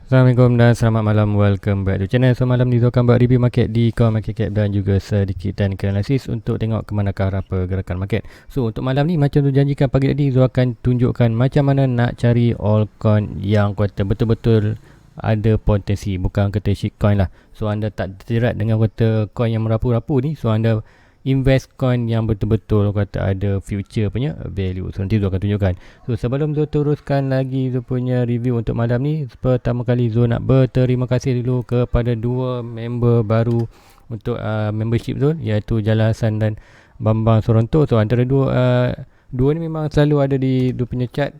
Assalamualaikum dan selamat malam. Welcome back to channel. So malam ni Zul akan buat review market di coin market cap dan juga sedikit teknikal analisis untuk tengok ke manakah arah pergerakan market. So untuk malam ni macam tu janjikan pagi tadi, Zul akan tunjukkan macam mana nak cari altcoin yang kata betul-betul ada potensi, bukan kata shitcoin lah. So anda tak terjerat dengan kata coin yang merapu-rapu ni. So anda invest coin yang betul-betul kata ada future punya value. So nanti Zul akan tunjukkan. So sebelum Zul teruskan lagi Zul punya review untuk malam ni, pertama kali Zul nak berterima kasih dulu kepada dua member baru untuk membership Zul, iaitu Jalal Hassan dan Bambang Soronto. So antara dua ni memang selalu ada di dua punya chat,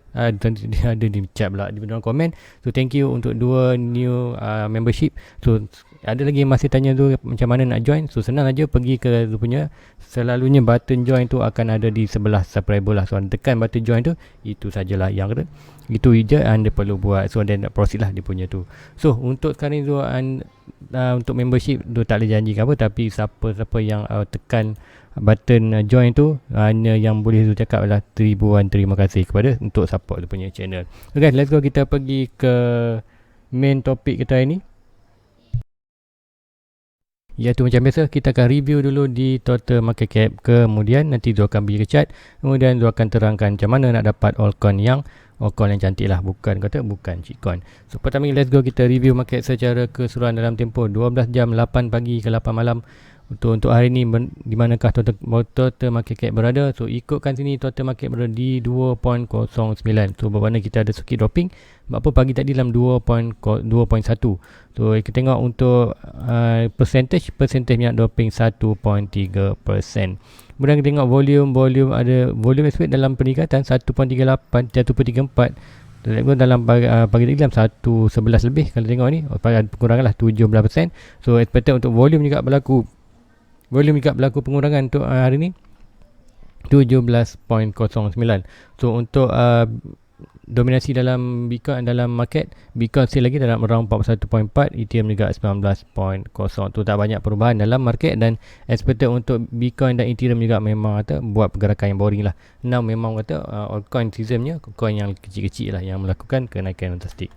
dia ada di chat pula, di dalam komen. So thank you untuk dua new membership. So ada lagi yang masih tanya tu macam mana nak join. So senang aja, pergi ke tu punya, selalunya button join tu akan ada di sebelah subscriber lah. So anda tekan button join tu, itu sajalah yang ada, itu je anda perlu buat. So anda nak proceed lah dia punya tu. So untuk sekarang ni tu untuk membership tu tak boleh janji ke apa, tapi siapa-siapa yang tekan button join tu, hanya yang boleh tu cakap adalah ribuan terima kasih kepada untuk support dia punya channel. Okay, let's go, kita pergi ke main topik kita hari ni, iaitu macam biasa kita akan review dulu di total market cap, kemudian nanti Zul akan pergi ke chart, kemudian Zul akan terangkan macam mana nak dapat altcoin yang cantik lah, bukan shitcoin. So pertama let's go, kita review market secara keseluruhan dalam tempoh 12 jam, 8 pagi ke 8 malam. Untuk hari ni di manakah total market cap berada. So ikutkan sini total market berada di 2.09. So bermakna kita ada sedikit dropping. Sebab apa pagi tadi dalam 2.1. So kita tengok untuk percentage yang dropping 1.3%. Kemudian kita tengok volume ada volume expect dalam peningkatan 1.38, 1.34. Dalam pagi tadi dalam 1.11 lebih. Kalau tengok ni pengurangan lah 17%. So expected untuk volume juga berlaku pengurangan untuk hari ni 17.09. So untuk dominasi dalam Bitcoin, dalam market, Bitcoin still lagi dalam around 41.4, Ethereum juga 19.0. tu tak banyak perubahan dalam market, dan expected untuk Bitcoin dan Ethereum juga memang kata buat pergerakan yang boring lah. Now memang kata altcoin seasonnya coin yang kecil-kecil lah yang melakukan kenaikan fantastik.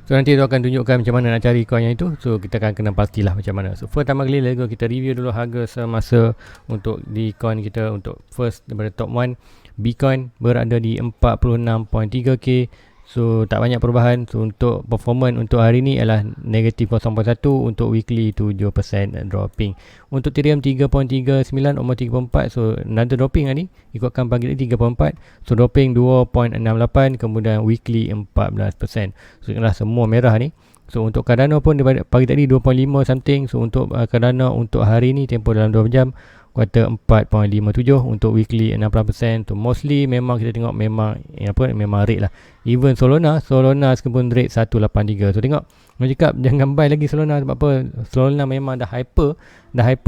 So nanti tu akan tunjukkan macam mana nak cari coin yang itu. So kita akan kena pastilah macam mana. So pertama kali kita review dulu harga semasa untuk di coin kita. Untuk first daripada top 1, Bitcoin berada di 46.3k. So tak banyak perubahan. So untuk performance untuk hari ni adalah negatif 0.1, untuk weekly 7% dropping. Untuk Ethereum 3.39, umur 3.4. So another dropping hari ni, ikutkan pagi tadi 3.4. So dropping 2.68, kemudian weekly 14%. So inilah semua merah ni. So untuk Cardano pun daripada pagi tadi 2.5 something. So untuk Cardano untuk hari ni tempoh dalam 2 jam kuartal 4.57, untuk weekly 16%. So mostly memang kita tengok memang rate lah. Even Solana sekalipun rate 183. So tengok, saya cakap jangan buy lagi Solana. Sebab apa? Solana memang dah hyper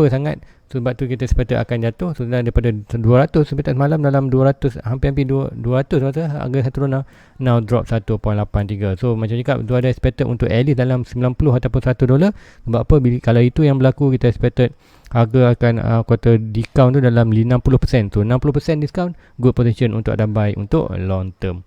sangat. So, sebab tu kita sepatutnya akan jatuh. So daripada 200 sampai semalam dalam 200, hampir 200 rata harga satu Solana, now drop 1.83. So macam cakap, tu ada expected untuk at least dalam 90 ataupun $1. Sebab apa? Kalau itu yang berlaku, kita expected harga akan kuartal discount tu dalam 60%. So 60% discount, good potential untuk ada buy untuk long term.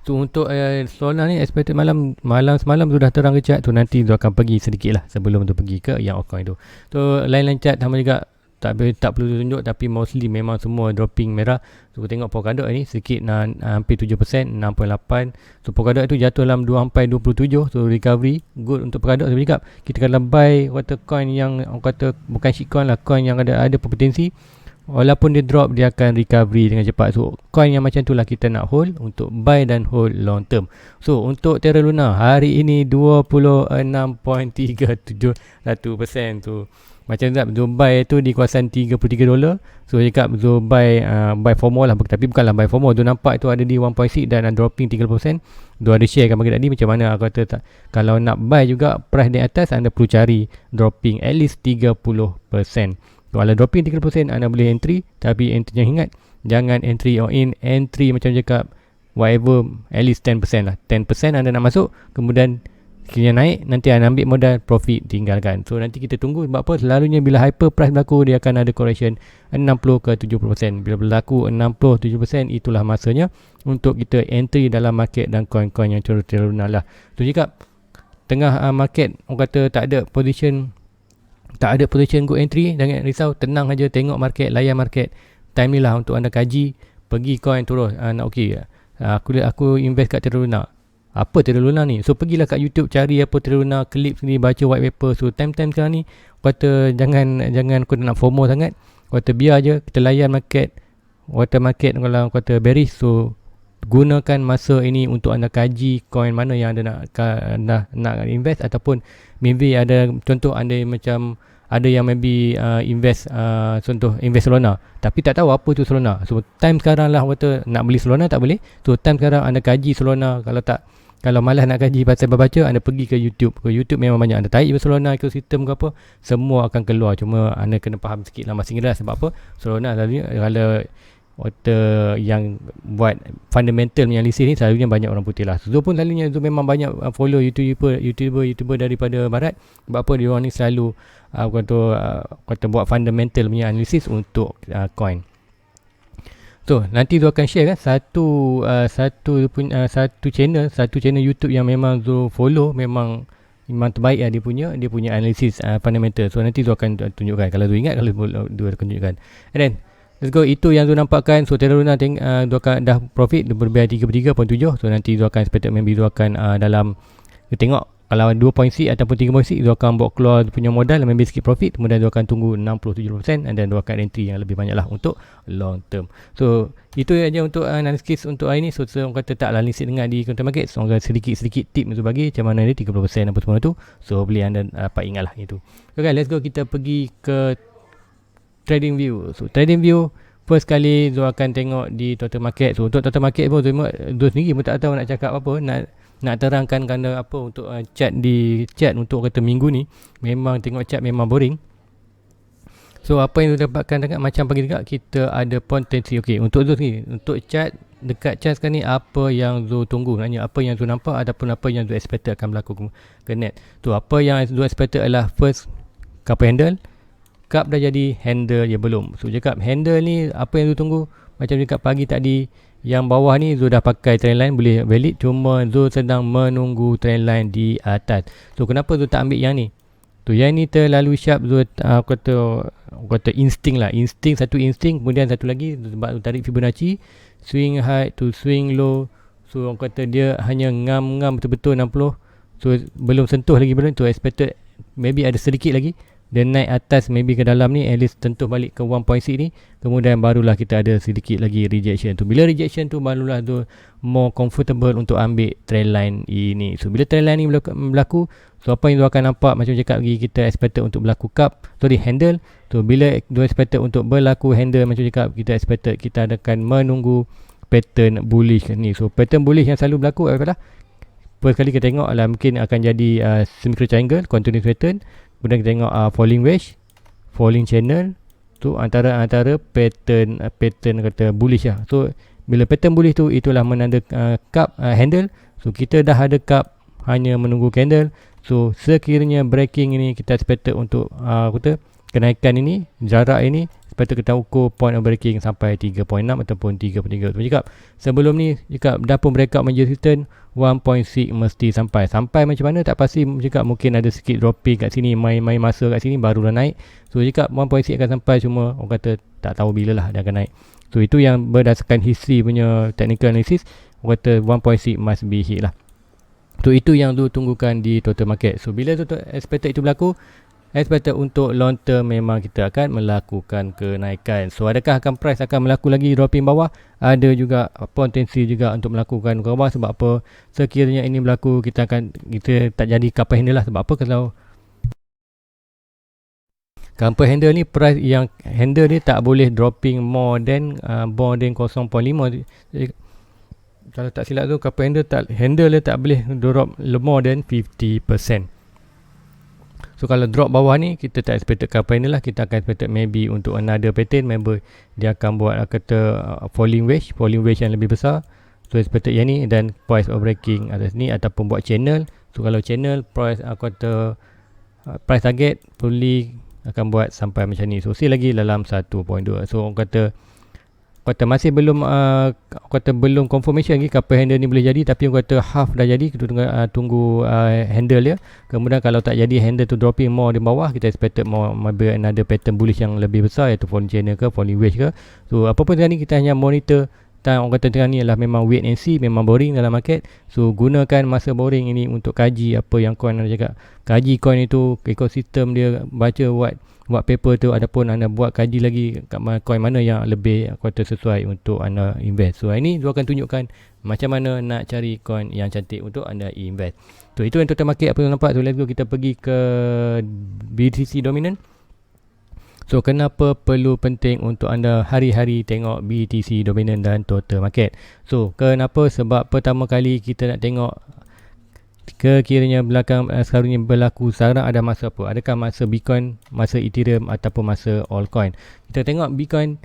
So untuk Solana ni expected malam semalam sudah terang ke chart. So nanti tu akan pergi sedikit lah sebelum tu pergi ke yang altcoin tu. So lain-lain chart sama juga tak perlu tunjuk, tapi mostly memang semua dropping merah. So tengok Polkadot ni sedikit hampir 7%, 6.8. So Polkadot tu jatuh dalam 2 sampai 27. So recovery good untuk Polkadot. Saya cakap kita kalau buy kata coin yang kata bukan shitcoin lah, coin yang ada potensi, walaupun dia drop, dia akan recovery dengan cepat. So coin yang macam tu lah kita nak hold untuk buy dan hold long term. So untuk Terra Luna hari ini 26.37%. So macam tu Zul buy tu di kawasan $33. So cakap Zul buy FOMO lah, tapi bukanlah buy FOMO. Zul nampak tu ada di 1.6 dan dropping 30%. Zul ada share kan bagi tadi macam mana aku kata tak, kalau nak buy juga price di atas, anda perlu cari dropping at least 30%. Kalau dropping 30%, anda boleh entry, tapi entry yang ingat, jangan entry or in. Entry macam cakap whatever, at least 10% lah. 10% anda nak masuk, kemudian kira naik, nanti anda ambil modal, profit tinggalkan. So nanti kita tunggu. Sebab apa? Selalunya bila hyper price berlaku, dia akan ada correction 60 ke 70%. Bila berlaku 60-70%, itulah masanya untuk kita entry dalam market dan coin-coin yang terlalu lah. So jika tengah market orang kata tak ada position good entry, jangan risau, tenang aja, tengok market, layan market. Time ni lah untuk anda kaji, pergi coin terus. Nak okey, aku invest kat Terra Luna. Apa Terra Luna ni? So pergilah kat YouTube, cari apa Terra Luna, klik sini, baca white paper. So time-time sekarang ni kata jangan kau nak FOMO sangat. Kata biar je kita layan market. Water market kalau kata bearish, so gunakan masa ini untuk anda kaji coin mana yang anda nak invest, ataupun maybe ada contoh anda macam ada yang maybe invest contoh invest Solana tapi tak tahu apa tu Solana. So time sekarang lah kata nak beli Solana tak boleh. So time sekarang anda kaji Solana. Kalau malas nak kaji pasal baca, anda pergi ke YouTube. Ke YouTube memang banyak anda type Solana ekosistem ke apa, semua akan keluar. Cuma anda kena faham sikit lah masing-masing. Sebab apa? Solana selalunya kalau yang buat fundamental analisis ni selalunya banyak orang putih lah. Zul pun selalunya Zul memang banyak follow YouTuber daripada barat. Sebab apa? Dia orang ni selalu kata buat fundamental punya analisis untuk coin. So nanti Zul akan share kan satu channel YouTube yang memang Zul follow, memang terbaik lah dia punya analisis fundamental. So nanti Zul akan tunjukkan kalau Zul ingat, kalau Zul akan tunjukkan. And then let's go. Itu yang Zul nampakkan. So Terra Luna Zul akan dah profit, dia berbiaya 33.7. So nanti Zul akan expected maybe Zul akan dalam tengok kalau 2.6 ataupun 3.6, Zul akan bawa keluar punya modal, maybe sikit profit. Kemudian Zul akan tunggu 60-70% and then Zul akan entry yang lebih banyak lah untuk long term. So itu aja untuk analysis untuk hari ni. So orang kata taklah lisik dengar di counter market. So sedikit tip Zul bagi macam mana dia 30% apa semua tu. So boleh anda dapat ingat lah itu. Okay, let's go, kita pergi ke trading view. So trading view, first kali Zul akan tengok di total market. So untuk total market pun Zul sendiri pun tak tahu nak cakap apa, nak terangkan kerana apa untuk chat untuk kata minggu ni. Memang tengok chat memang boring. So apa yang Zul dapatkan dekat macam pagi juga, kita ada potensi. Okey, untuk Zul sendiri, untuk chat dekat chat sekarang ni, apa yang Zul tunggu sebenarnya, apa yang Zul nampak ataupun apa yang Zul expected akan berlaku ke net. Tu apa yang Zul expected adalah first cup handle. Cup dah jadi, handle je belum. So cakap handle ni apa yang Zul tunggu, macam cakap pagi tadi, yang bawah ni Zul dah pakai trendline boleh valid, cuma Zul sedang menunggu trendline di atas. So kenapa Zul tak ambil yang ni? Tu yang ni terlalu sharp. Zul kata insting lah, satu insting. Kemudian satu lagi sebab Zul tarik Fibonacci, swing high to swing low. So orang kata dia hanya ngam betul-betul 60. So belum sentuh lagi, belum tu expected maybe ada sedikit lagi. Dia naik atas maybe ke dalam ni, at least tentuh balik ke 1.6 ni. Kemudian barulah kita ada sedikit lagi rejection tu. Bila rejection tu barulah tu more comfortable untuk ambil trendline ini. So bila trendline ni berlaku, so apa yang tu akan nampak macam cakap lagi, kita expected untuk berlaku handle. So bila tu expected untuk berlaku handle, macam cakap kita expected kita akan menunggu pattern bullish ni. So pattern bullish yang selalu berlaku adalah first kali kita tengok lah mungkin akan jadi symmetrical triangle, continuous pattern. Kemudian kita tengok falling wedge, falling channel. Tu antara pattern kata bullish lah. So bila pattern bullish tu, itulah menanda cup handle. So kita dah ada cup, hanya menunggu candle. So sekiranya breaking ini, kita expected untuk kenaikan ini, jarak ini sepatutnya kita ukur point of breaking sampai 3.6 ataupun 3.3. So cakap sebelum ni cakap dah pun breakout major resistance 1.6 mesti sampai macam mana tak pasti. Cakap mungkin ada sikit dropping kat sini, main masa kat sini barulah naik. So cakap 1.6 akan sampai, cuma orang kata tak tahu bila lah dia akan naik. So itu yang berdasarkan history punya technical analysis, orang kata 1.6 must be hit lah. So itu yang tu tunggukan di total market. So bila tu expected itu berlaku, expected untuk long term memang kita akan melakukan kenaikan. So adakah akan price akan melakukan lagi dropping bawah? Ada juga potensi juga untuk melakukan ke bawah. Sebab apa? Sekiranya ini berlaku, kita tak jadi couple handle lah. Sebab apa? Kalau couple handle ni, price yang handle ni tak boleh dropping more than 0.5. Kalau tak silap tu couple handle dia tak boleh drop more than 50%. So kalau drop bawah ni, kita tak expected couple handle lah. Kita akan expected maybe untuk another pattern, member dia akan buat falling wedge yang lebih besar. So expected yang ni, dan price of breaking atas ni ataupun buat channel. So kalau channel price price target fully akan buat sampai macam ni. So still lagi dalam 1.2. So orang kata masih belum belum confirmation lagi kapal handle ni boleh jadi, tapi orang kata half dah jadi. Kita tunggu handle dia. Kemudian kalau tak jadi handle tu dropping more di bawah, kita expected more maybe another pattern bullish yang lebih besar, iaitu falling channel ke falling wedge ke. So apa pun sekarang ni kita hanya monitor. Orang kata tengah ni adalah memang wait and see, memang boring dalam market. So gunakan masa boring ini untuk kaji apa yang coin anda cakap. Kaji coin itu, ekosistem dia, baca buat paper tu, ataupun anda buat kaji lagi kat coin mana yang lebih kata sesuai untuk anda invest. So ini dia akan tunjukkan macam mana nak cari coin yang cantik untuk anda invest. So itu yang total market apa yang nampak. So let's go, kita pergi ke BTC dominant. So kenapa perlu penting untuk anda hari-hari tengok BTC dominant dan total market? So kenapa? Sebab pertama kali kita nak tengok kekiranya belakang sekarang ni berlaku sekarang ada masa apa? Adakah masa Bitcoin, masa Ethereum ataupun masa altcoin? Kita tengok Bitcoin,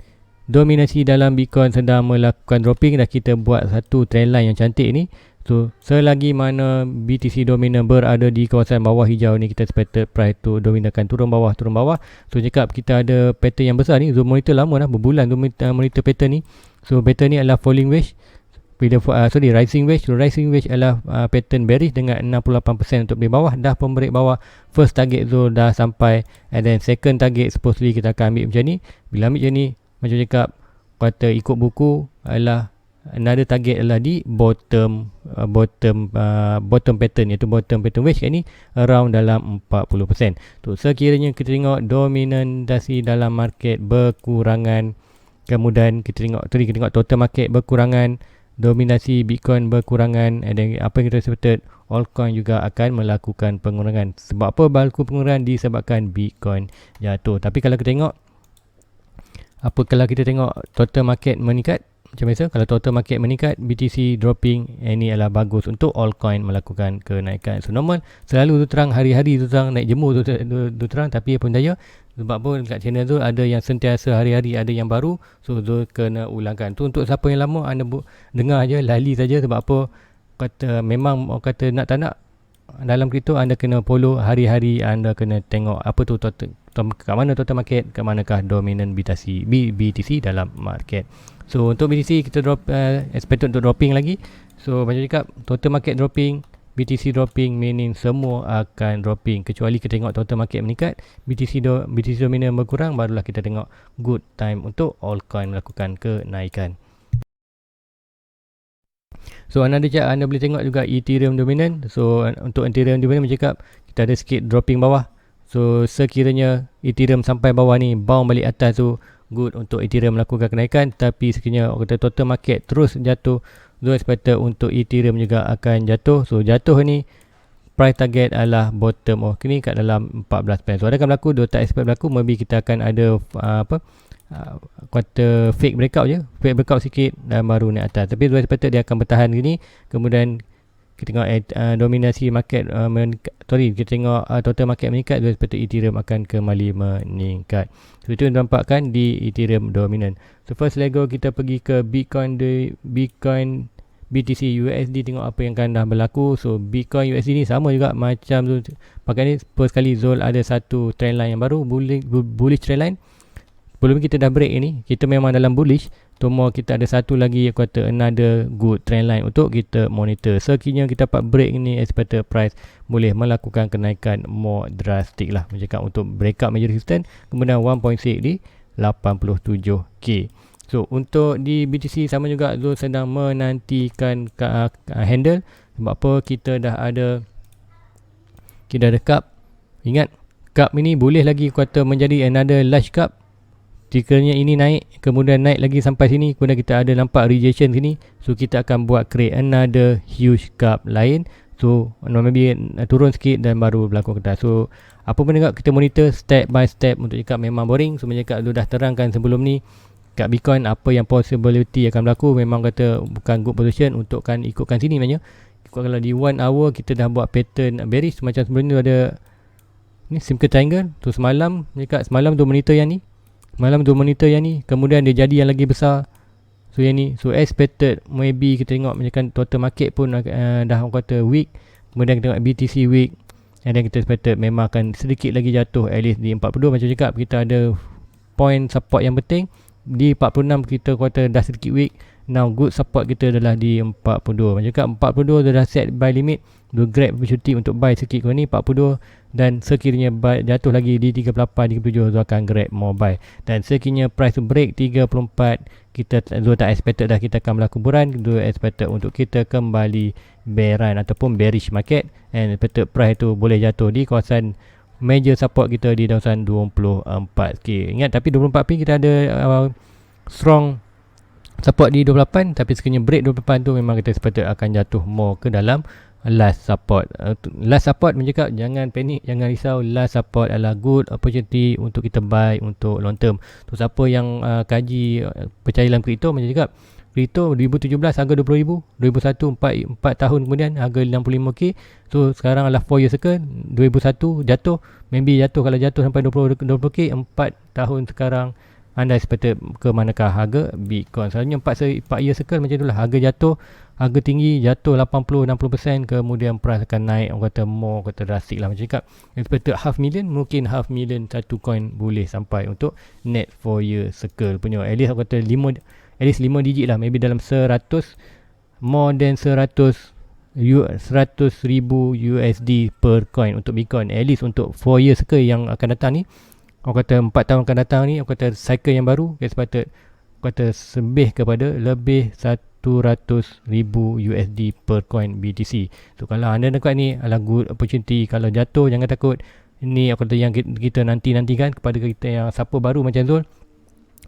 dominasi dalam Bitcoin sedang melakukan dropping dan kita buat satu trendline yang cantik ni. So selagi mana BTC dominant berada di kawasan bawah hijau ni, kita expected price tu dominant akan turun bawah. So cakap kita ada pattern yang besar ni. Zoom monitor lama dah, berbulan Zoom monitor pattern ni. So pattern ni adalah falling wedge, rising wedge. So rising wedge adalah pattern bearish dengan 68% untuk beli bawah. Dah pun break bawah, first target zone dah sampai, and then second target supposedly kita akan ambil macam ni. Bila ambil macam ni, macam cakap kata ikut buku adalah another target adalah di bottom pattern, iaitu bottom pattern wedge kat ni around dalam 40%. Tu sekiranya kita tengok dominasi dalam market berkurangan, kemudian kita tengok total market berkurangan, dominasi Bitcoin berkurangan, dan apa yang kita expected, altcoin juga akan melakukan pengurangan. Sebab apa berlaku pengurangan? Disebabkan Bitcoin jatuh. Tapi kalau kita tengok kalau kita tengok total market meningkat, macam biasa, kalau total market meningkat, BTC dropping, ini adalah bagus untuk altcoin melakukan kenaikan. So normal selalu tu terang, hari-hari tu terang, naik jemur tu terang, tapi apa daya, sebab pun kat channel tu ada yang sentiasa hari-hari ada yang baru. So tu kena ulangkan. Tu untuk siapa yang lama, anda dengar aja, lali saja. Sebab apa, kata memang kata nak tak nak, dalam kripto anda kena follow hari-hari, anda kena tengok apa tu kat mana total market, kat manakah dominant BTC dalam market. So untuk BTC kita expected untuk dropping lagi. So macam cakap, total market dropping, BTC dropping, meaning semua akan dropping, kecuali kita tengok total market meningkat, BTC dominant berkurang, barulah kita tengok good time untuk altcoin melakukan kenaikan. So anda boleh tengok juga Ethereum dominant. So untuk Ethereum dominant macam cakap, kita ada sikit dropping bawah. So sekiranya Ethereum sampai bawah ni, bounce balik atas tu, good untuk Ethereum melakukan kenaikan. Tapi sekiranya kata total market terus jatuh, so expected untuk Ethereum juga akan jatuh. So jatuh ni, price target adalah bottom ni kat dalam 14%. So adakah berlaku? Dia tak expect berlaku. Maybe kita akan ada kata fake breakout sikit dan baru naik atas. Tapi dua expected dia akan bertahan gini. Kemudian kita tengok dominasi market kita tengok total market meningkat, dua expected Ethereum akan kembali meningkat. So itu yang nampakkan di Ethereum dominant. So first Lego kita pergi ke Bitcoin BTC USD, tengok apa yang akan dah berlaku. So Bitcoin USD ni sama juga macam tu. Pakai ni first kali Zol ada satu trendline yang baru, bullish trendline. Sebelum kita dah break ini, kita memang dalam bullish. Tomorrow kita ada satu lagi kata another good trendline untuk kita monitor. Sekiranya kita dapat break ini, expected price boleh melakukan kenaikan more drastic lah. Macam untuk breakout major resistance, kemudian 1.6 di 87k. So untuk di BTC sama juga, Zul sedang menantikan handle. Sebab apa, kita dah ada cup. Ingat, cup ini boleh lagi kata menjadi another large cup. Jikanya ini naik, kemudian naik lagi sampai sini, kemudian kita ada nampak rejection sini. So kita akan buat create another huge cup lain. So maybe turun sikit dan baru berlaku ke atas. So apa pun juga kita monitor step by step. Untuk cakap memang boring. So macam cakap tu dah terangkan sebelum ni, kat Bitcoin apa yang possibility akan berlaku. Memang kata bukan good position untuk ikutkan sini maknanya. Kalau di 1 hour kita dah buat pattern bearish. Macam sebelum ni ada ni simple triangle. Tu semalam tu monitor yang ni. Kemudian dia jadi yang lagi besar. So yang ni, so expected maybe kita tengok macam total market pun dah orang kata weak. Kemudian kita tengok BTC week, and then kita expected memang akan sedikit lagi jatuh at least di 42. Macam cakap, kita ada point support yang penting di 46. Kita kata dah sedikit weak. Now good support kita adalah di 42. Macam cakap 42 dah set buy limit. Dua grab opportunity untuk buy sikit kau ni 42, dan sekiranya buy jatuh lagi di 38, 37 Zul akan grab more buy. Dan sekiranya price to break 34, kita Zul tak expected dah kita akan berlaku buran. Zul expected untuk kita kembali bear run ataupun bearish market, and expected price tu boleh jatuh di kawasan major support kita di kawasan 24. Okay, ingat tapi 24p kita ada strong support di 28, tapi sekiranya break 28 tu memang kita expected akan jatuh more ke dalam last support. Last support mencakap jangan panik, jangan risau. Last support adalah good opportunity untuk kita buy untuk long term. So siapa yang kaji percaya dalam kripto, macam cakap kripto 2017 harga 20,000, 2001 4 tahun kemudian harga 65k. So sekarang adalah 4 years circle. 2001 jatuh, maybe jatuh, kalau jatuh sampai 20k 4 tahun sekarang, anda expected ke manakah harga Bitcoin? Selalunya 4 year circle macam itulah, harga jatuh, harga tinggi jatuh 80-60%, kemudian price akan naik, orang kata more, kata drastic lah. Macam cakap expected half million, mungkin half million satu coin boleh sampai untuk net 4 year circle punya. At least aku kata 5 digit lah, maybe dalam 100, more than 100 ribu USD per coin untuk Bitcoin, at least untuk 4 year circle yang akan datang ni. Aku kata 4 tahun akan datang ni, aku kata cycle yang baru, expected aku kata lebih kepada lebih 100 ribu USD per coin BTC. So kalau anda dekat ni adalah good opportunity. Kalau jatuh jangan takut. Ini aku kata yang kita nantikan kepada kita yang siapa baru macam Zul.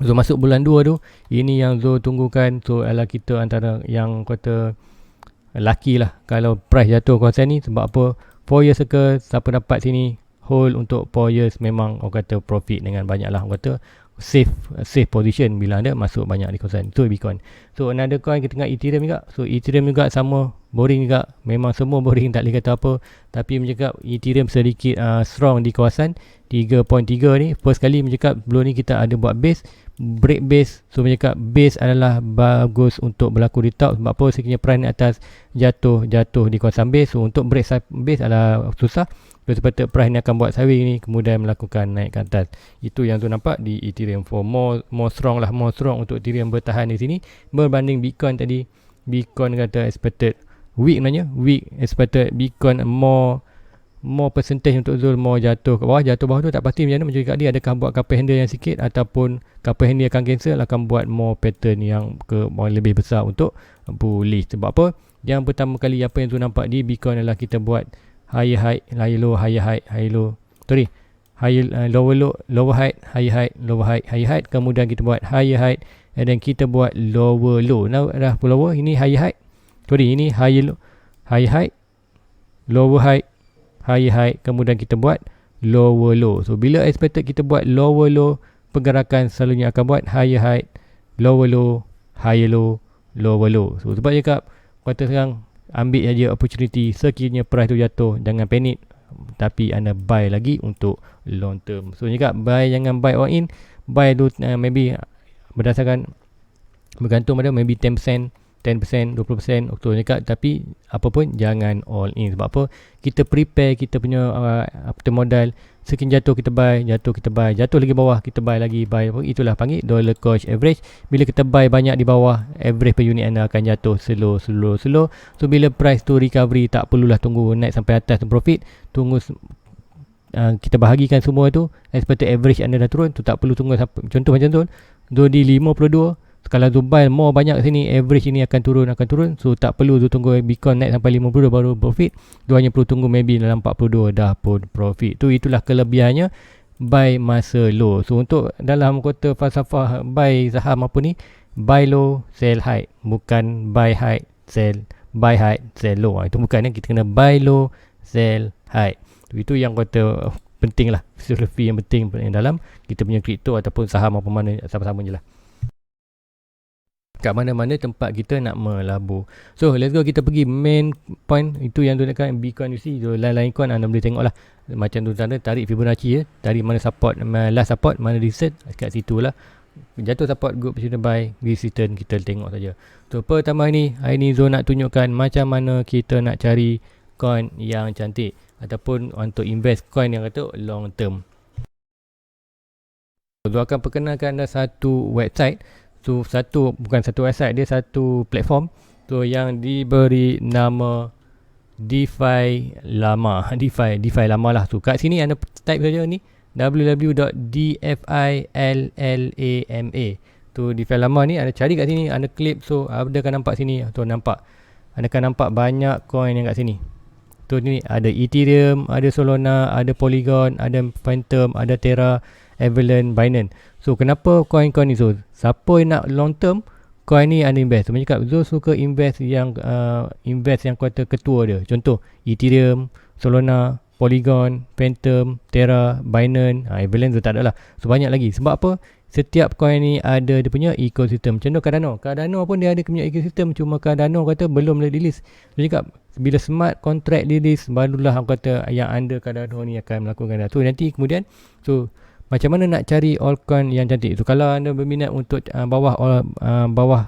Zul masuk bulan 2 tu, ini yang Zul tunggukan. So adalah kita antara yang kata lucky lah kalau price jatuh kawasan ni. Sebab apa? 4 years circle, siapa dapat sini hold untuk 4 years, memang orang kata profit dengan banyak lah. Orang kata safe position bila anda masuk banyak di kawasan itu Bitcoin. So another coin kita tengok Ethereum juga. So Ethereum juga sama, boring juga. Memang semua boring, tak boleh kata apa. Tapi mencakap Ethereum sedikit strong di kawasan 3.3 ni. First kali mencakap sebelum ni kita ada buat base, break base. So mencakap base adalah bagus untuk berlaku di top. Sebab apa? Sekiranya price atas jatuh di kawasan base. So untuk break base adalah susah. So sepatutnya price ni akan buat sideways ni, kemudian melakukan naik ke atas. Itu yang tu nampak di Ethereum. For more strong untuk Ethereum bertahan di sini berbanding Bitcoin tadi. Bitcoin kata expected weak, expected Bitcoin more percentage untuk Zul more jatuh ke bawah. Jatuh bawah tu tak pasti macam mana. Macam dia adakah buat couple handle yang sikit, ataupun couple handle akan cancel, akan buat more pattern yang lebih besar untuk bullish. Sebab apa? Yang pertama kali apa yang Zul nampak di Bitcoin adalah kita buat higher high, higher low, higher high, higher low. Sorry, higher lower low, lower height, higher height, lower height, higher height. Kemudian kita buat higher height, and then kita buat lower low. Now dah lower, ini higher height. Sorry, ini higher low, higher height, lower height, higher height. Kemudian kita buat lower low. So bila expected kita buat lower low, pergerakan selalunya akan buat higher height, lower low, higher low, lower low. So sebab cakap kata sekarang ambil saja opportunity. Sekiranya price tu jatuh, jangan panik, tapi anda buy lagi untuk long term. So cakap buy, jangan buy all in. Buy tu maybe berdasarkan bergantung pada maybe 10%, 20%. Oktober cakap, tapi apa pun jangan all in. Sebab apa? Kita prepare kita punya modal. Sekiranya jatuh kita buy, jatuh lagi bawah kita buy lagi, itulah panggil dollar cost average. Bila kita buy banyak di bawah, average per unit anda akan jatuh slow. So bila price tu recovery, tak perlulah tunggu naik sampai atas profit. Tunggu kita bahagikan semua tu, expected average anda dah turun tu, tak perlu tunggu sampai, contoh macam tu di 52. Kalau tu buy more banyak sini, average ini akan turun. So tak perlu tu tunggu Bitcoin naik sampai 52 baru profit. Tu hanya perlu tunggu maybe dalam 42 dah pun profit. Itulah kelebihannya buy masa low. So untuk dalam kota falsafah buy saham apa ni, buy low sell high, bukan buy high sell low. Itu bukan, kita kena buy low sell high. Itu yang kata penting lah, filosofi yang penting dalam kita punya kripto ataupun saham apa mana, sama-sama je lah. Kat mana-mana tempat kita nak melabur. So let's go, kita pergi main point. Itu yang tu dekat Bitcoin UC. So lain-lain coin anda boleh tengok lah. Macam tu tanda tarik Fibonacci ya. Dari mana support, last support, mana reset, kat situ lah. Jatuh support, good position buy, this return, kita tengok saja. So pertama hari ni Zul nak tunjukkan macam mana kita nak cari coin yang cantik ataupun untuk invest coin yang kata long term. So akan perkenalkan anda satu website. So bukan satu website, dia satu platform so yang diberi nama DeFi Lama. DeFi Lama lah. So kat sini anda type saja ni www.defilama. Tu DeFi Lama ni anda cari kat sini, anda klik, so anda akan nampak sini. Tu nampak, anda akan nampak banyak coin yang kat sini. Tu ni ada Ethereum, ada Solana, ada Polygon, ada Phantom, ada Terra, Avalanche, Binance. So kenapa coin-coin ni? So siapa yang nak long term, coin ni anda invest. So macam cakap, Zul suka invest yang kata ketua dia. Contoh Ethereum, Solana, Polygon, Phantom, Terra, Binance, Avalanche tu tak ada lah. So banyak lagi. Sebab apa? Setiap coin ni ada dia punya ekosistem. Contoh Cardano pun dia ada punya ekosistem, cuma Cardano kata belum release. So cakap bila smart contract release, barulah aku kata yang under Cardano ni akan melakukan. So nanti kemudian, so macam mana nak cari altcoin yang cantik? So kalau anda berminat untuk bawah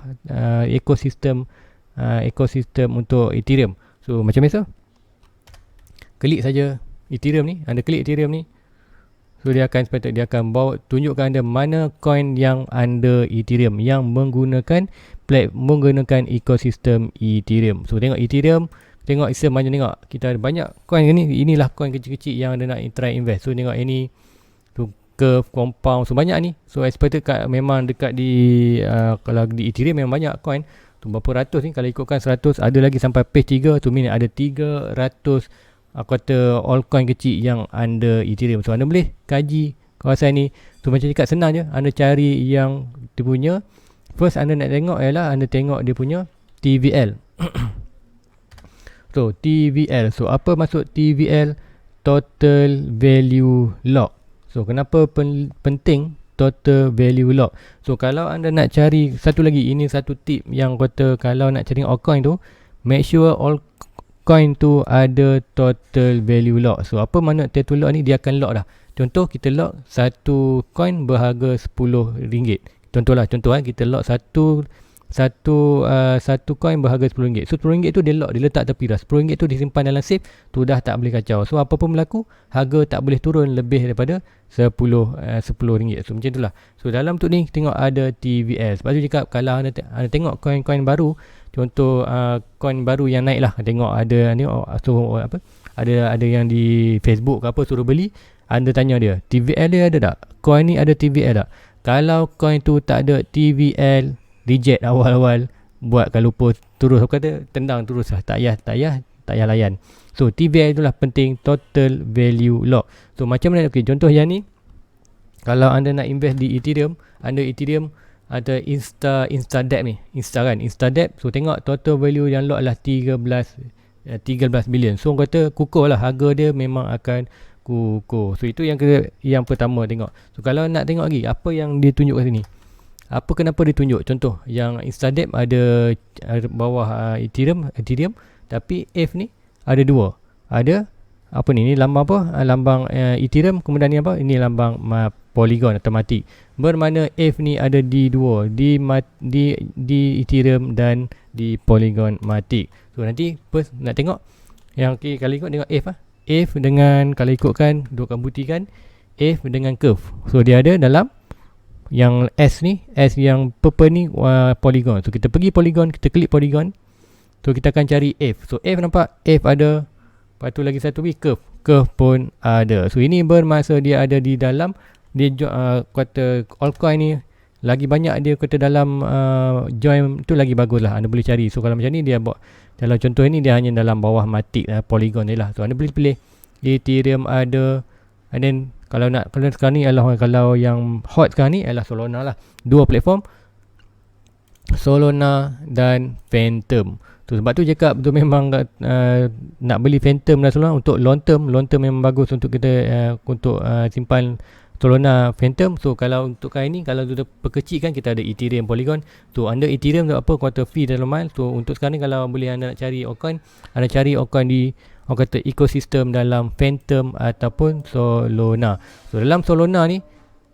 ekosistem untuk Ethereum, so macam biasa, klik saja Ethereum ni. Anda klik Ethereum ni, so dia akan bawa tunjukkan anda mana coin yang under Ethereum yang menggunakan ekosistem Ethereum. So tengok Ethereum, tengok macam tengok kita ada banyak coin ni. Inilah coin kecil-kecil yang anda nak try invest. So tengok ini Curve, Compound, so banyak ni. So expected memang dekat di kalau di Ethereum memang banyak coin. Tu berapa ratus ni, kalau ikutkan 100, ada lagi sampai page 3 tu, ada 300 aku kata altcoin kecil yang under Ethereum. So anda boleh kaji kawasan ni. So macam cakap senang je, anda cari yang dia punya. First anda nak tengok ialah anda tengok dia punya TVL. So TVL, so apa maksud TVL? Total Value Lock. So kenapa penting total value lock? So kalau anda nak cari, satu lagi, ini satu tip yang kata kalau nak cari altcoin tu, make sure altcoin tu ada total value lock. So apa makna total lock ni? Dia akan lock dah. Contoh kita lock satu coin berharga RM10. Contoh kita lock satu coin berharga RM10. So RM10 tu dia lock, dia letak tepi dah. RM10 tu disimpan dalam safe, tu dah tak boleh kacau. So apa pun berlaku, harga tak boleh turun lebih daripada RM10. So macam itulah. So dalam tu ni tengok ada TVL. Sebab tu cakap kalau anda tengok coin-coin baru, contoh coin baru yang naik lah, tengok ada ni, so apa, ada yang di Facebook ke apa suruh beli, anda tanya dia TVL dia ada tak, coin ni ada TVL tak. Kalau coin tu tak ada TVL, reject awal-awal, buatkan lupa, terus aku kata tendang terus lah, tak payah layan. So TVL itulah penting, total value lock. So macam mana, okay, contoh yang ni, kalau anda nak invest di Ethereum, anda Ethereum ada InstaDept ni, InstaDept. So tengok total value yang lock lah 13 bilion. So orang kata kukuh lah, harga dia memang akan kukuh. So itu yang pertama tengok. So kalau nak tengok lagi apa yang ditunjuk kat sini, kenapa ditunjuk? Contoh yang InstaDept ada bawah Ethereum, tapi ETH ni ada dua. Ada apa ni lambang apa? Lambang Ethereum, kemudian ni apa? Ini lambang Polygon atau Matic. Bermakna ETH ni ada di dua, di Ethereum dan di Polygon Matic. So nanti first nak tengok yang kalau ikut tengok ETH ETH dengan, kalau ikutkan dua akan buktikan ETH dengan Curve. So dia ada dalam yang S yang purple ni Polygon. So kita pergi Polygon, kita klik Polygon. So kita akan cari ETH. So ETH nampak, ETH ada. Lepas tu lagi satu Curve pun ada. So ini bermaksud dia ada di dalam, dia kata altcoin ni lagi banyak dia kata dalam join tu lagi bagus lah, anda boleh cari. So kalau macam ni dia buat, dalam contoh ini dia hanya dalam bawah Matic Polygon ni lah. So anda boleh pilih Ethereum ada, and then kalau sekarang ni adalah, kalau yang hot sekarang ni adalah Solana lah. Dua platform, Solana dan Phantom. So sebab tu cakap tu memang nak beli Phantom dan Solana untuk long term memang bagus untuk kita untuk simpan Solana, Phantom. So kalau untuk kali ni, kalau sudah perkecilkan, kita ada Ethereum, Polygon. So anda Ethereum tu apa, kuarter fee dalam mile. So untuk sekarang ni kalau boleh anda nak cari altcoin, anda cari altcoin di orang kata ekosistem dalam Phantom ataupun Solana. So dalam Solana ni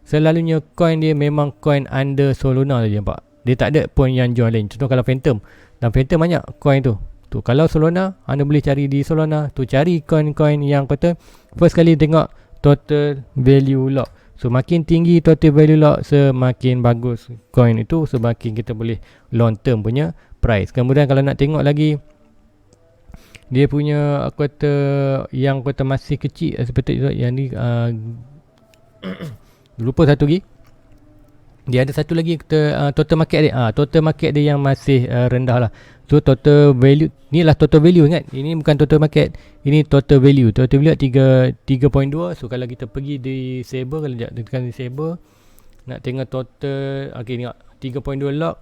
selalunya coin dia memang coin under Solana saja, nampak. Dia tak ada pun yang join lain. Contoh kalau Phantom, dan Phantom banyak coin tu. Tu kalau Solana, anda boleh cari di Solana. Tu cari coin-coin yang kata first kali tengok total value lock. So makin tinggi total value lock, semakin bagus coin itu, semakin kita boleh long term punya price. Kemudian kalau nak tengok lagi dia punya aku kata yang kata masih kecil seperti itu, yang ni lupa satu lagi. Dia ada satu lagi kita total market dia. Total market dia yang masih rendah lah. So total value ni lah total value, ingat. Ini bukan total market. Ini total value. Total value 3.2. So kalau kita pergi di Saber, kalau tekan di Saber nak tengok total, okey tengok 3.2 lock.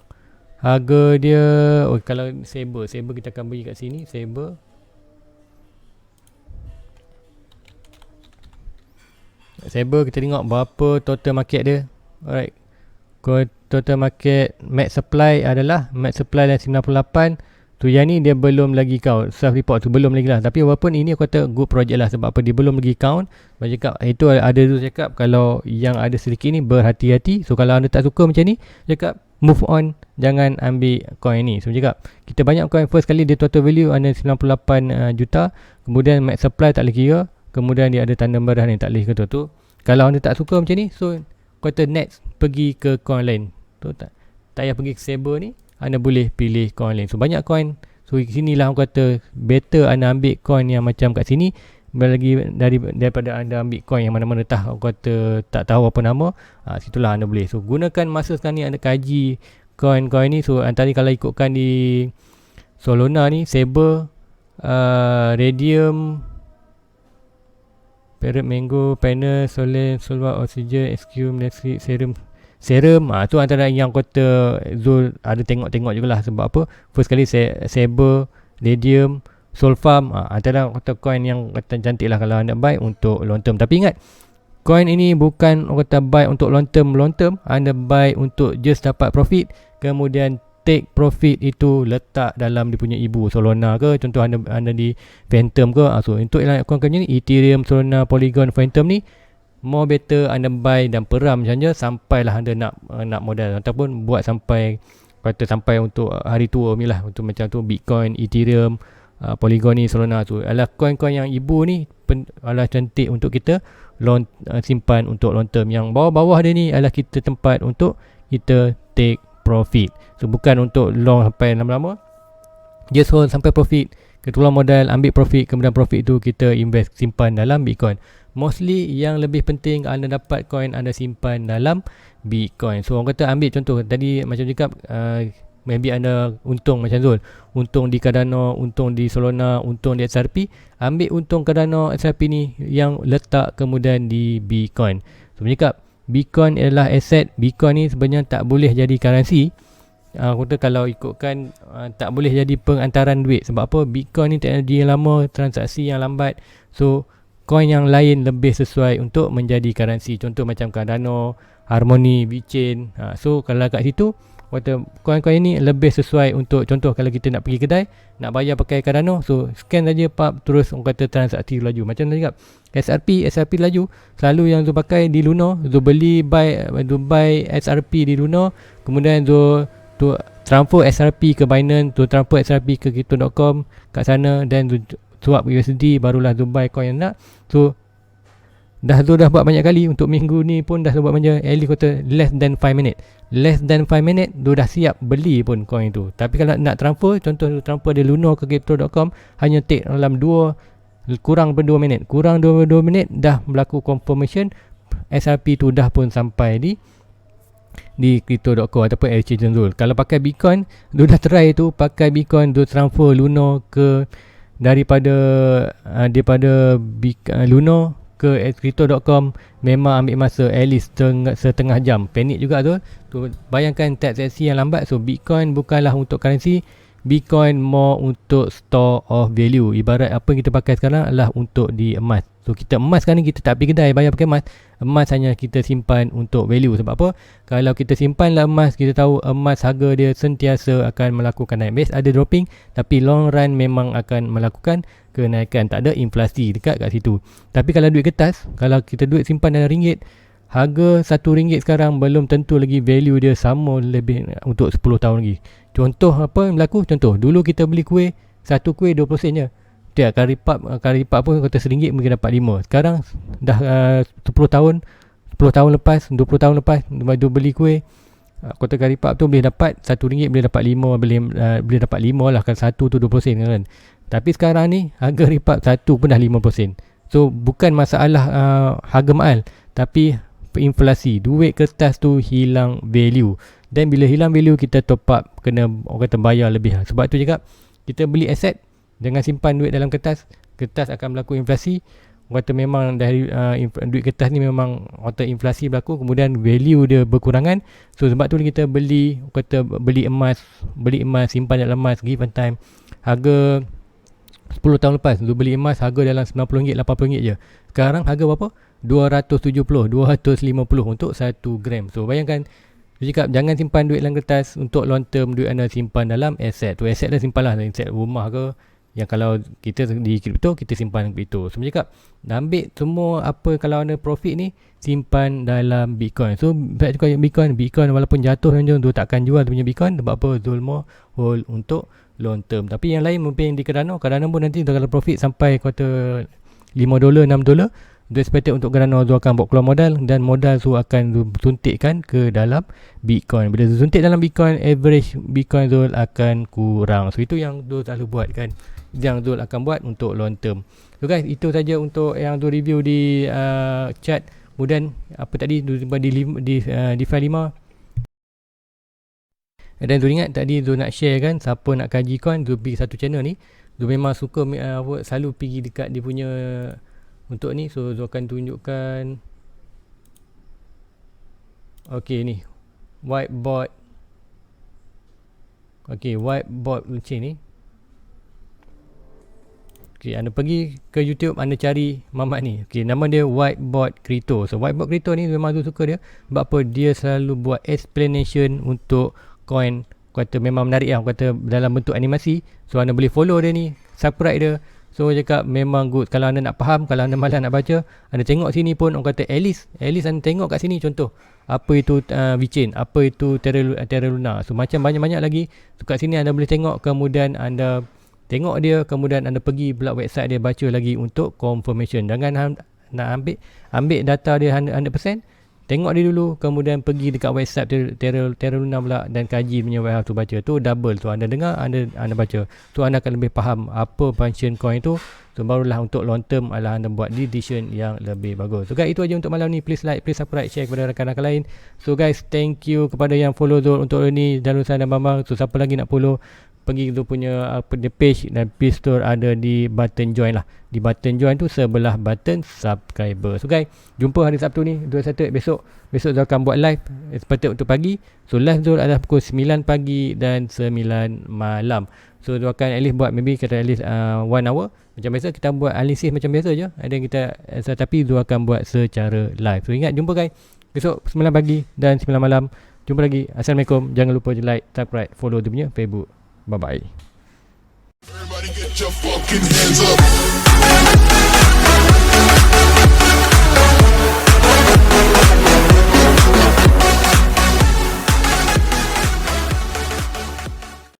Harga dia kalau Saber kita akan bagi kat sini Saber. Saber kita tengok berapa total market dia. Alright. Total market max supply adalah max supply dan 98. Tu yang ni dia belum lagi count. Self report tu belum lagi lah. Tapi walaupun ini aku kata good project lah. Sebab apa, dia belum lagi count. Macam cakap, itu ada tu cakap kalau yang ada sedikit ni berhati-hati. So kalau anda tak suka macam ni, cakap move on, jangan ambil coin ni. So cakap kita banyak coin, first kali dia total value ada 98 juta. Kemudian max supply tak boleh kira. Kemudian dia ada tanda merah ni, tak boleh kata tu. Kalau anda tak suka macam ni, so kata next pergi ke coin lain. Tu tak payah pergi ke Saber ni, anda boleh pilih coin lain. So banyak coin. So sinilah aku kata better anda ambil coin yang macam kat sini lagi daripada anda ambil coin yang mana-mana aku kata tak tahu apa nama. Situlah anda boleh. So gunakan masa sekarang ni anda kaji coin-coin ni. So antara kalau ikutkan di Solana ni, Saber, Radium, Parrot Mango, Panel, Solen, Solva, Oxygen, SQ, Netflix, Serum. Tu antara yang kata Zul ada tengok-tengok jugalah. Sebab apa, first kali Saber, Radium, Solfarm, antara kata coin yang kata cantik lah kalau anda buy untuk long term. Tapi ingat, coin ini bukan kata buy untuk long term. Anda buy untuk just dapat profit, kemudian take profit itu letak dalam dia punya ibu Solana ke, contoh anda di Phantom ke. So untuk coin-coin ni Ethereum, Solana, Polygon, Phantom ni more better anda buy dan peram macam je sampailah anda nak modal, ataupun buat sampai untuk hari tua ni lah. Untuk macam tu Bitcoin, Ethereum, Polygon ni, Solana tu adalah coin-coin yang ibu ni adalah cantik untuk kita simpan untuk long term. Yang bawah-bawah dia ni adalah kita tempat untuk kita take profit. So bukan untuk long sampai lama-lama, just hold sampai profit, keluar modal, ambil profit, kemudian profit tu kita invest, simpan dalam Bitcoin. Mostly yang lebih penting anda dapat coin, anda simpan dalam Bitcoin. So orang kata ambil contoh tadi macam cakap, maybe anda untung macam Zul, untung di Cardano, untung di Solana, untung di XRP. Ambil untung Cardano, XRP ni yang letak kemudian di Bitcoin. So cakap Bitcoin adalah aset. Bitcoin ni sebenarnya tak boleh jadi currency. Aku kata kalau ikutkan tak boleh jadi pengantaran duit. Sebab apa? Bitcoin ni teknologi yang lama, transaksi yang lambat. So coin yang lain lebih sesuai untuk menjadi currency. Contoh macam Cardano, Harmony, VeChain. So kalau kat situ kata coin-coin ni lebih sesuai untuk, contoh kalau kita nak pergi kedai, nak bayar pakai Cardano, so scan saja pap, terus orang kata transaksi laju. Macam tadi cakap SRP laju, selalu yang Zul pakai di Luno. Zul buy SRP di Luno, kemudian Zul transfer SRP ke Binance, Zul transfer SRP ke Crypto.com kat sana, dan Zul swap USD, barulah Zul buy coin yang nak. So dah buat banyak kali. Untuk minggu ni pun dah buat macam, at least kata less than 5 minit dah siap beli pun coin tu. Tapi kalau nak transfer, contoh transfer dari Luno ke Crypto.com, hanya take dalam kurang 2 minit dah berlaku confirmation, SRP tu dah pun sampai di Crypto.com ataupun exchange Zul. Kalau pakai Bitcoin, Zul dah try tu, pakai Bitcoin Zul transfer Luno ke daripada Luno ke Crypto.com, memang ambil masa at least setengah jam. Panik juga tu bayangkan transaksi yang lambat. So Bitcoin bukanlah untuk currency, Bitcoin more untuk store of value. Ibarat apa yang kita pakai sekarang adalah untuk di emas. So kita emas sekarang ni kita tak pergi kedai bayar pakai emas. Emas hanya kita simpan untuk value. Sebab apa? Kalau kita simpanlah emas, kita tahu emas harga dia sentiasa akan melakukan naik. Base ada dropping, tapi long run memang akan melakukan kenaikan. Tak ada inflasi dekat kat situ. Tapi kalau duit kertas, kalau kita duit simpan dalam ringgit, harga RM1 sekarang belum tentu lagi value dia sama lebih untuk 10 tahun lagi. Contoh apa yang berlaku? Contoh dulu kita beli kuih satu kuih 20 sen je. Dia kari pub pun kata RM1 mungkin dapat 5. Sekarang dah 10 tahun 10 tahun lepas, 20 tahun lepas, maju beli kuih, kota kari pub tu boleh dapat RM1 boleh dapat 5, boleh dapat 5 lah, kan satu tu 20 sen kan. Tapi sekarang ni harga kari pub satu pun dah 50 sen. So bukan masalah harga mahal, tapi inflasi, duit kertas tu hilang value. Dan bila hilang value, kita top up, kena orang kata bayar lebih. Sebab tu cakap, kita beli aset, jangan simpan duit dalam kertas. Kertas akan berlaku inflasi. Orang kata memang dari duit kertas ni memang orang kata inflasi berlaku, kemudian value dia berkurangan. So sebab tu kita beli, orang kata beli emas, simpan dalam emas, give and time. Harga 10 tahun lepas tu beli emas harga dalam RM90, RM80 je. Sekarang harga berapa? RM270, RM250 untuk 1 gram. So bayangkan, dia cakap jangan simpan duit dalam kertas, untuk long term duit anda simpan dalam aset. Tu aset dah simpan lah, aset rumah ke, yang kalau kita di kripto, kita simpan kripto. So dia cakap ambil semua apa, kalau anda profit ni simpan dalam Bitcoin. So baik juga Bitcoin walaupun jatuh je, tu takkan jual punya Bitcoin. Sebab apa? Zulmo hold untuk long term. Tapi yang lain mungkin di Cardano pun nanti kalau profit sampai kuartal $5, $6, dia expected untuk Cardano tu akan buat keluar modal, dan modal tu akan suntikkan ke dalam Bitcoin. Bila suntik dalam Bitcoin, average Bitcoin Zul akan kurang. So itu yang Zul selalu buat kan, yang Zul akan buat untuk long term. So guys, itu saja untuk yang Zul review di chart. Kemudian apa tadi di DeFi 5. Dan Zul ingat tadi Zul nak share kan, siapa nak kaji coin, Zul pergi satu channel ni. Zul memang suka selalu pergi dekat dia punya untuk ni. So Zul akan tunjukkan. Okay ni whiteboard. Okay, whiteboard blockchain ni. Okay, anda pergi ke YouTube, anda cari Mamat ni. Okay, nama dia Whiteboard Crypto. So Whiteboard Crypto ni memang Zul suka dia. Sebab apa? Dia selalu buat explanation untuk coin. Kata memang menarik lah, kata dalam bentuk animasi. So anda boleh follow dia ni, subscribe dia. So cakap memang good. Kalau anda nak faham, kalau anda malas nak baca, anda tengok sini pun orang kata at least anda tengok kat sini contoh apa itu VeChain, apa itu Terra Luna. So macam banyak-banyak lagi. So kat sini anda boleh tengok, kemudian anda tengok dia, kemudian anda pergi pula website dia, baca lagi untuk confirmation. Jangan nak ambil data dia 100%, tengok dia dulu, kemudian pergi dekat website Terra Luna pula dan kaji punya warehouse tu, baca tu double. So anda dengar, anda baca, so anda akan lebih faham apa function coin tu. So barulah untuk long term adalah anda buat decision yang lebih bagus. So guys, itu aja untuk malam ni. Please like, please subscribe, share kepada rakan-rakan lain. So guys, thank you kepada yang follow Zul untuk ni dan Lusan dan Bambang. So siapa lagi nak follow, pergi Zul punya the page, dan Play Store ada di button join lah. Di button join tu sebelah button subscriber. So guys, jumpa hari Sabtu ni 21 besok Zul akan buat live expected untuk pagi. So live Zul adalah pukul 9 pagi dan 9 malam. So Zul akan at least buat maybe kata at least 1 hour. Macam biasa kita buat analisis macam biasa je. Ada kita tapi Zul akan buat secara live. So ingat, jumpa guys besok 9 pagi dan 9 malam. Jumpa lagi. Assalamualaikum. Jangan lupa like, subscribe, follow dia punya Facebook. Bye bye. Everybody get your fucking hands up.